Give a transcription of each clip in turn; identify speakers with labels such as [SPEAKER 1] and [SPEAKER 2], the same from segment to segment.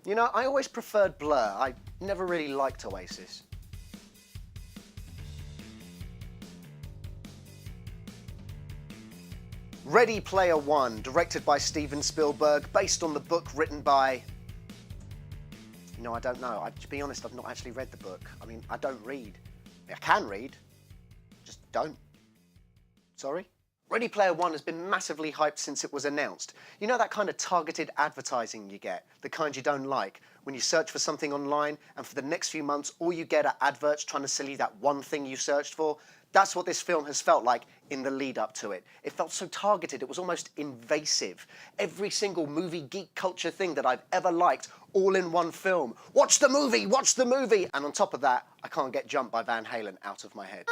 [SPEAKER 1] You know, I always preferred Blur. I never really liked Oasis. Ready Player One, directed by Steven Spielberg, based on the book written by... No, I don't know. To be honest, I've not actually read the book. I mean, I don't read. I can read, just don't. Sorry? Ready Player One has been massively hyped since it was announced. You know that kind of targeted advertising you get, the kind you don't like, when you search for something online and for the next few months all you get are adverts trying to sell you that one thing you searched for? That's what this film has felt like in the lead up to it. It felt so targeted, it was almost invasive. Every single movie geek culture thing that I've ever liked, all in one film. Watch the movie, watch the movie! And on top of that, I can't get Jump by Van Halen out of my head.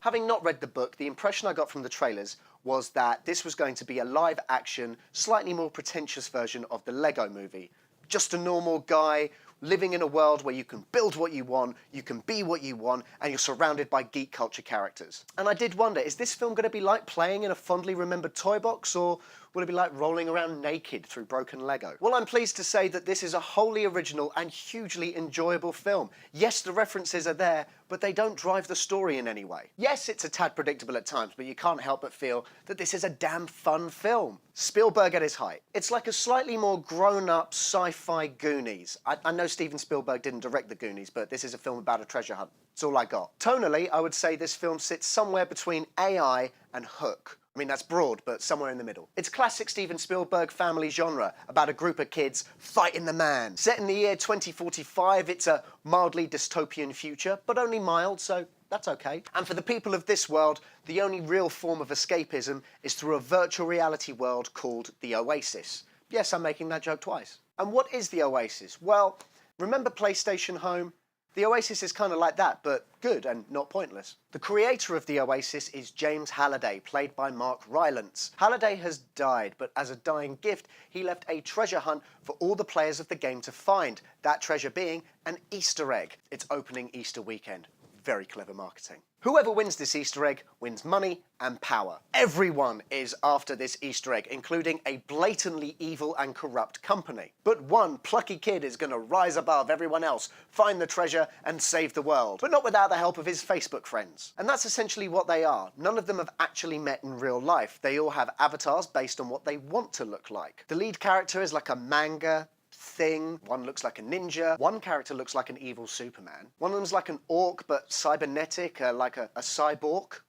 [SPEAKER 1] Having not read the book, the impression I got from the trailers was that this was going to be a live action, slightly more pretentious version of the Lego movie. Just a normal guy living in a world where you can build what you want, you can be what you want, and you're surrounded by geek culture characters. And I did wonder, is this film going to be like playing in a fondly remembered toy box, or will it be like rolling around naked through broken Lego? Well, I'm pleased to say that this is a wholly original and hugely enjoyable film. Yes, the references are there, but they don't drive the story in any way. Yes, it's a tad predictable at times, but you can't help but feel that this is a damn fun film. Spielberg at his height. It's like a slightly more grown-up sci-fi Goonies. I know Steven Spielberg didn't direct the Goonies, but this is a film about a treasure hunt. That's all I got. Tonally, I would say this film sits somewhere between AI and Hook. I mean, that's broad, but somewhere in the middle. It's classic Steven Spielberg family genre, about a group of kids fighting the man. Set in the year 2045, it's a mildly dystopian future, but only mild, so that's okay. And for the people of this world, the only real form of escapism is through a virtual reality world called the Oasis. Yes, I'm making that joke twice. And what is the Oasis? Well, remember PlayStation Home? The Oasis is kind of like that, but good and not pointless. The creator of the Oasis is James Halliday, played by Mark Rylance. Halliday has died, but as a dying gift, he left a treasure hunt for all the players of the game to find, that treasure being an Easter egg. It's opening Easter weekend. Very clever marketing. Whoever wins this Easter egg wins money and power. Everyone is after this Easter egg, including a blatantly evil and corrupt company. But one plucky kid is going to rise above everyone else, find the treasure and save the world. But not without the help of his Facebook friends. And that's essentially what they are. None of them have actually met in real life. They all have avatars based on what they want to look like. The lead character is like a manga thing. One looks like a ninja. One character looks like an evil Superman. One of them's like an orc but cybernetic, like a cyborg.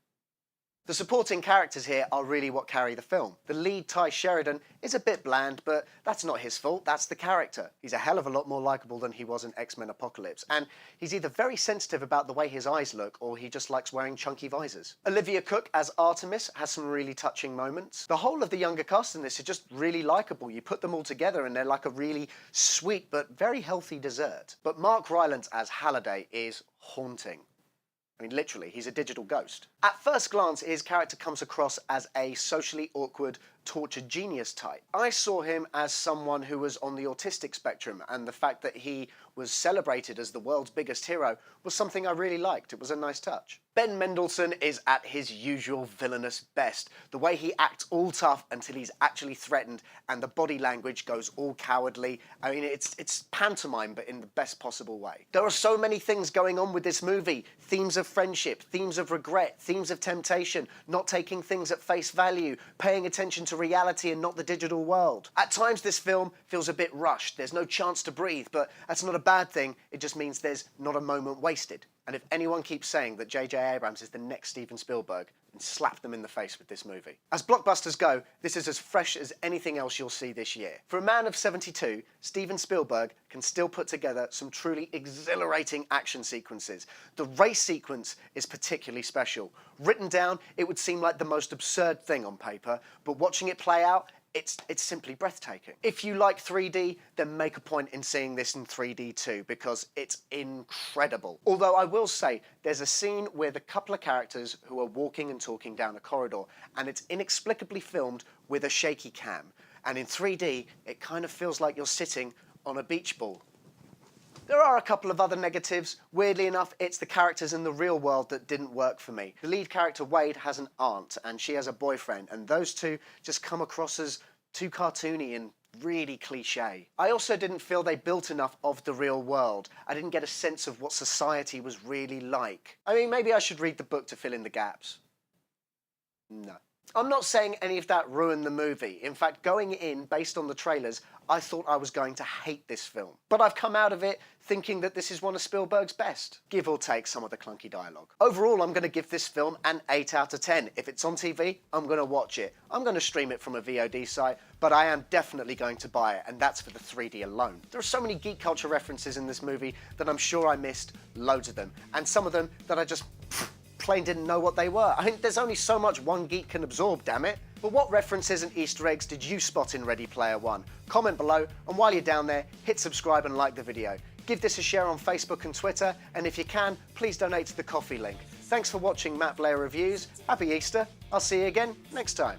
[SPEAKER 1] The supporting characters here are really what carry the film. The lead, Ty Sheridan, is a bit bland, but that's not his fault, that's the character. He's a hell of a lot more likeable than he was in X-Men Apocalypse, and he's either very sensitive about the way his eyes look, or he just likes wearing chunky visors. Olivia Cooke as Artemis has some really touching moments. The whole of the younger cast in this is just really likeable. You put them all together and they're like a really sweet but very healthy dessert. But Mark Rylance as Halliday is haunting. I mean, literally, he's a digital ghost. At first glance, his character comes across as a socially awkward, tortured genius type. I saw him as someone who was on the autistic spectrum, and the fact that he was celebrated as the world's biggest hero was something I really liked. It was a nice touch. Ben Mendelsohn is at his usual villainous best. The way he acts all tough until he's actually threatened, and the body language goes all cowardly. I mean, it's pantomime, but in the best possible way. There are so many things going on with this movie. Themes of friendship, themes of regret, themes of temptation, not taking things at face value, paying attention to reality and not the digital world. At times this film feels a bit rushed. There's no chance to breathe, but that's not a bad thing. It just means there's not a moment wasted. And if anyone keeps saying that J.J. Abrams is the next Steven Spielberg, then slap them in the face with this movie. As blockbusters go, this is as fresh as anything else you'll see this year. For a man of 72, Steven Spielberg can still put together some truly exhilarating action sequences. The race sequence is particularly special. Written down, it would seem like the most absurd thing on paper, but watching it play out, it's simply breathtaking. If you like 3D, then make a point in seeing this in 3D too, because it's incredible. Although I will say, there's a scene where the couple of characters who are walking and talking down a corridor, and it's inexplicably filmed with a shaky cam. And in 3D, it kind of feels like you're sitting on a beach ball. There are a couple of other negatives. Weirdly enough, it's the characters in the real world that didn't work for me. The lead character, Wade, has an aunt, and she has a boyfriend, and those two just come across as too cartoony and really cliche. I also didn't feel they built enough of the real world. I didn't get a sense of what society was really like. I mean, maybe I should read the book to fill in the gaps. No. I'm not saying any of that ruined the movie. In fact, going in, based on the trailers, I thought I was going to hate this film. But I've come out of it thinking that this is one of Spielberg's best, give or take some of the clunky dialogue. Overall, I'm going to give this film an 8 out of 10. If it's on TV, I'm going to watch it. I'm going to stream it from a VOD site, but I am definitely going to buy it, and that's for the 3D alone. There are so many geek culture references in this movie that I'm sure I missed loads of them, and some of them that I just plain didn't know what they were. I mean, there's only so much one geek can absorb, damn it. But what references and Easter eggs did you spot in Ready Player One? Comment below, and while you're down there, hit subscribe and like the video. Give this a share on Facebook and Twitter, and if you can, please donate to the coffee link. Thanks for watching Matt Blair Reviews. Happy Easter. I'll see you again next time.